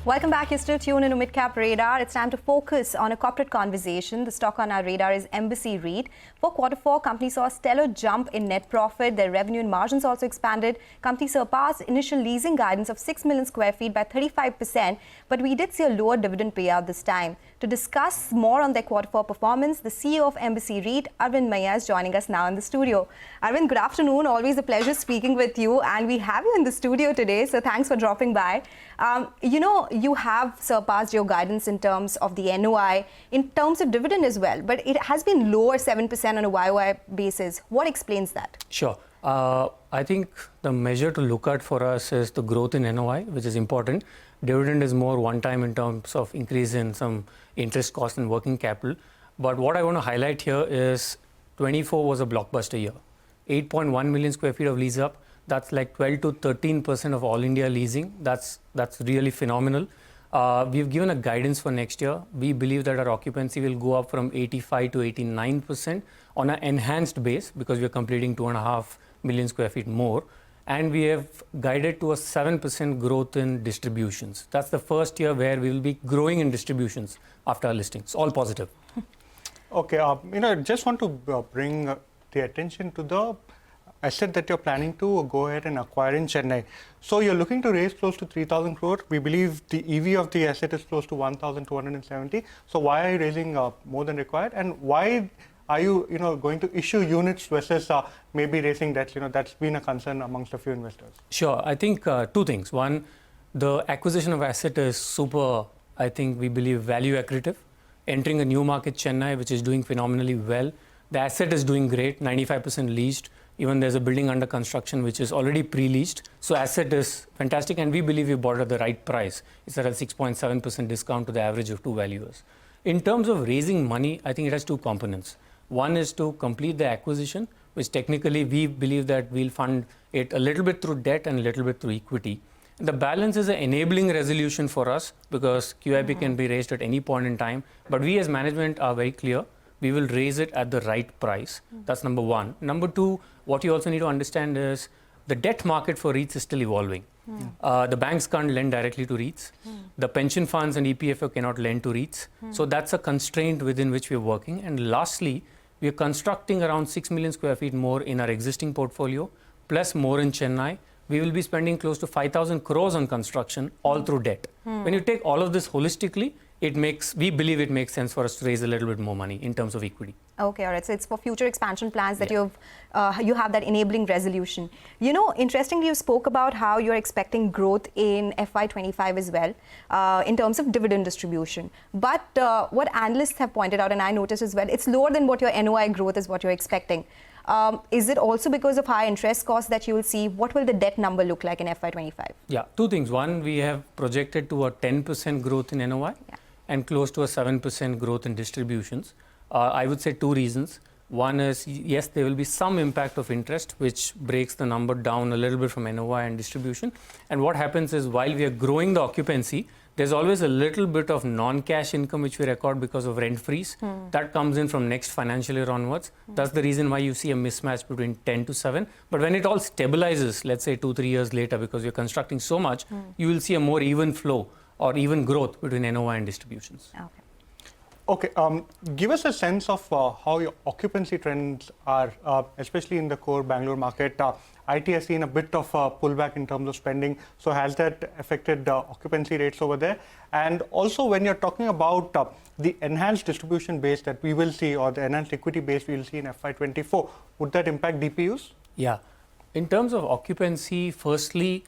Welcome back. You're still tuned into Midcap Radar. It's time to focus on a corporate conversation. The stock on our radar is Embassy REIT. For Q4, company saw a stellar jump in net profit. Their revenue and margins also expanded. Company surpassed initial leasing guidance of 6 million square feet by 35%. But we did see a lower dividend payout this time. To discuss more on their Q4 performance, the CEO of Embassy REIT, Aravind Maiya, is joining us now in the studio. Aravind, good afternoon. Always a pleasure speaking with you. And we have you in the studio today, so thanks for dropping by. You have surpassed your guidance in terms of the NOI, in terms of dividend as well, but it has been lower 7% on a YOY basis. What explains that? Sure. I think the measure to look at for us is the growth in NOI, which is important. Dividend is more one time in terms of increase in some interest cost and working capital. But what I want to highlight here is 24 was a blockbuster year. 8.1 million square feet of lease up. That's like 12 to 13% of all India leasing. That's really phenomenal. We've given a guidance for next year. We believe that our occupancy will go up from 85 to 89% on an enhanced base because we're completing 2.5 million square feet more. And we have guided to a 7% growth in distributions. That's the first year where we will be growing in distributions after our listing. It's all positive. Okay, I just want to bring the attention to the asset that you're planning to go ahead and acquire in Chennai. So you're looking to raise close to 3,000 crore. We believe the EV of the asset is close to 1,270. So why are you raising more than required? And why are you, going to issue units versus maybe raising debts? That's been a concern amongst a few investors. Sure. I think two things. One, the acquisition of asset is super, I think we believe value accretive. Entering a new market, Chennai, which is doing phenomenally well. The asset is doing great, 95% leased. Even there's a building under construction which is already pre-leased. So asset is fantastic and we believe we bought at the right price. It's at a 6.7% discount to the average of two valuers. In terms of raising money, I think it has two components. One is to complete the acquisition, which technically we believe that we'll fund it a little bit through debt and a little bit through equity. The balance is an enabling resolution for us because QIP can be raised at any point in time. But we as management are very clear. We will raise it at the right price. That's number one. Number two, what you also need to understand is the debt market for REITs is still evolving. The banks can't lend directly to REITs. The pension funds and EPFO cannot lend to REITs. So that's a constraint within which we're working. And lastly, we're constructing around 6 million square feet more in our existing portfolio, plus more in Chennai. We will be spending close to 5,000 crores on construction, all through debt. When you take all of this holistically, we believe it makes sense for us to raise a little bit more money in terms of equity. Okay, all right. So it's for future expansion plans that you have that enabling resolution. Interestingly, you spoke about how you're expecting growth in FY25 as well in terms of dividend distribution. But what analysts have pointed out, and I noticed as well, it's lower than what your NOI growth is what you're expecting. Is it also because of high interest costs that you will see? What will the debt number look like in FY25? Yeah, two things. One, we have projected to a 10% growth in NOI. And close to a 7% growth in distributions. I would say two reasons. One is, yes, there will be some impact of interest, which breaks the number down a little bit from NOI and distribution. And what happens is, while we are growing the occupancy, there's always a little bit of non-cash income which we record because of rent freeze. That comes in from next financial year onwards. That's the reason why you see a mismatch between 10 to 7. But when it all stabilizes, let's say 2-3 years later, because you're constructing so much, you will see a more even flow or even growth between NOI and distributions. Okay, give us a sense of how your occupancy trends are, especially in the core Bangalore market. IT has seen a bit of a pullback in terms of spending. So has that affected occupancy rates over there? And also when you're talking about the enhanced distribution base that we will see, or the enhanced equity base we will see in FY24, would that impact DPUs? Yeah. In terms of occupancy, firstly,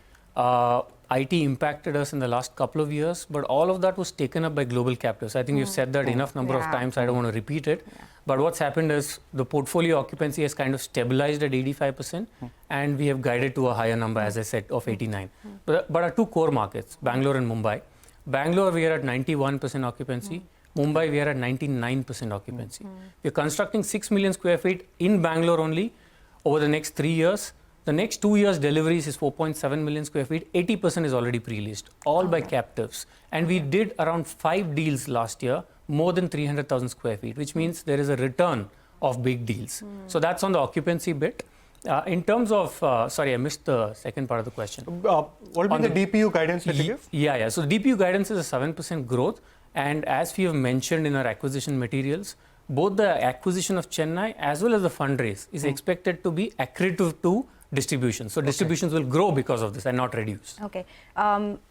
IT impacted us in the last couple of years, but all of that was taken up by global captives. I think you've said that enough number of times, I don't want to repeat it. But what's happened is the portfolio occupancy has kind of stabilized at 85%, and we have guided to a higher number, as I said, of 89. But our two core markets, Bangalore and Mumbai. Bangalore, we are at 91% occupancy. Mumbai, we are at 99% occupancy. We're constructing 6 million square feet in Bangalore only over the next 3 years. The next 2 years deliveries is 4.7 million square feet. 80% is already pre-leased, all by captives. And we did around 5 deals last year, more than 300,000 square feet, which means there is a return of big deals. So that's on the occupancy bit. In terms of, sorry, I missed the second part of the question. What will be the DPU guidance that you give? Yeah. So the DPU guidance is a 7% growth. And as we have mentioned in our acquisition materials, both the acquisition of Chennai as well as the fundraise is expected to be accretive to distribution. So distributions will grow because of this and not reduce. Okay.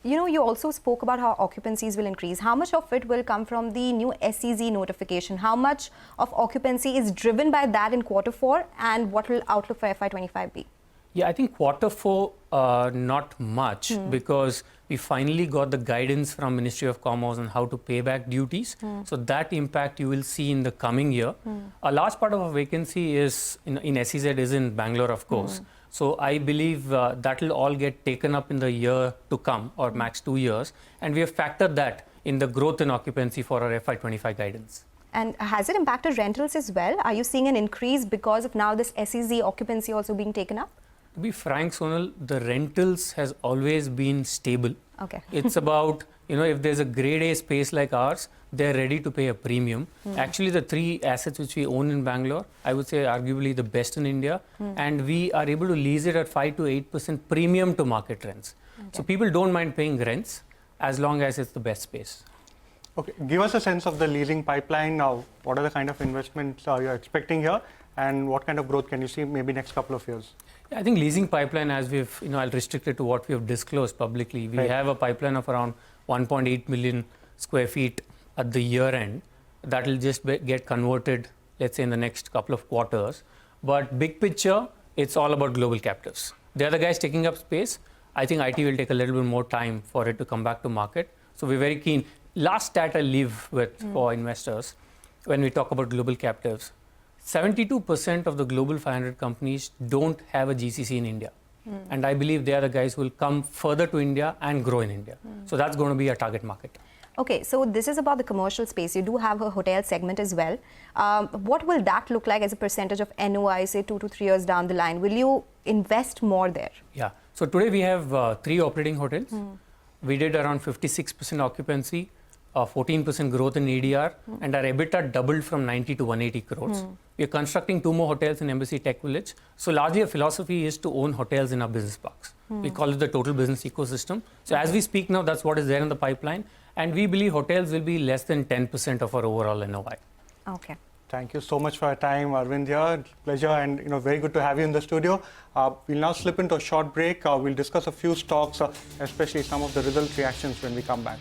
You also spoke about how occupancies will increase. How much of it will come from the new SEZ notification? How much of occupancy is driven by that in Q4, and what will outlook for FY25 be? Yeah, I think Q4, not much, because we finally got the guidance from Ministry of Commerce on how to pay back duties. So that impact you will see in the coming year. A large part of our vacancy is in SEZ is in Bangalore, of course. So I believe that will all get taken up in the year to come, or max 2 years. And we have factored that in the growth in occupancy for our FY25 guidance. And has it impacted rentals as well? Are you seeing an increase because of now this SEZ occupancy also being taken up? To be frank, Sonal, the rentals has always been stable. Okay. It's about, if there's a grade A space like ours, they're ready to pay a premium. Actually, the 3 assets which we own in Bangalore, I would say arguably the best in India. And we are able to lease it at 5 to 8% premium to market rents. Okay. So people don't mind paying rents as long as it's the best space. Okay, give us a sense of the leasing pipeline now. What are the kind of investments you're expecting here, and what kind of growth can you see maybe next couple of years? I think leasing pipeline, as we've, I'll restrict it to what we have disclosed publicly. We have a pipeline of around 1.8 million square feet at the year end. That will just get converted, let's say, in the next couple of quarters. But big picture, it's all about global captives. They're the guys taking up space. I think IT will take a little bit more time for it to come back to market. So we're very keen. Last stat I'll leave with for investors, when we talk about global captives, 72% of the global 500 companies don't have a GCC in India. And I believe they are the guys who will come further to India and grow in India. So that's going to be a target market. Okay, so this is about the commercial space. You do have a hotel segment as well. What will that look like as a percentage of NOI, say 2 to 3 years down the line? Will you invest more there? Yeah. So today we have 3 operating hotels. We did around 56% occupancy, 14% growth in ADR, and our EBITDA doubled from 90 to 180 crores. We are constructing 2 more hotels in Embassy Tech Village. So largely our philosophy is to own hotels in our business parks. We call it the total business ecosystem. So as we speak now, that's what is there in the pipeline. And we believe hotels will be less than 10% of our overall NOI. Okay. Thank you so much for your time, Aravind here. Pleasure, and very good to have you in the studio. We'll now slip into a short break. We'll discuss a few stocks, especially some of the result reactions when we come back.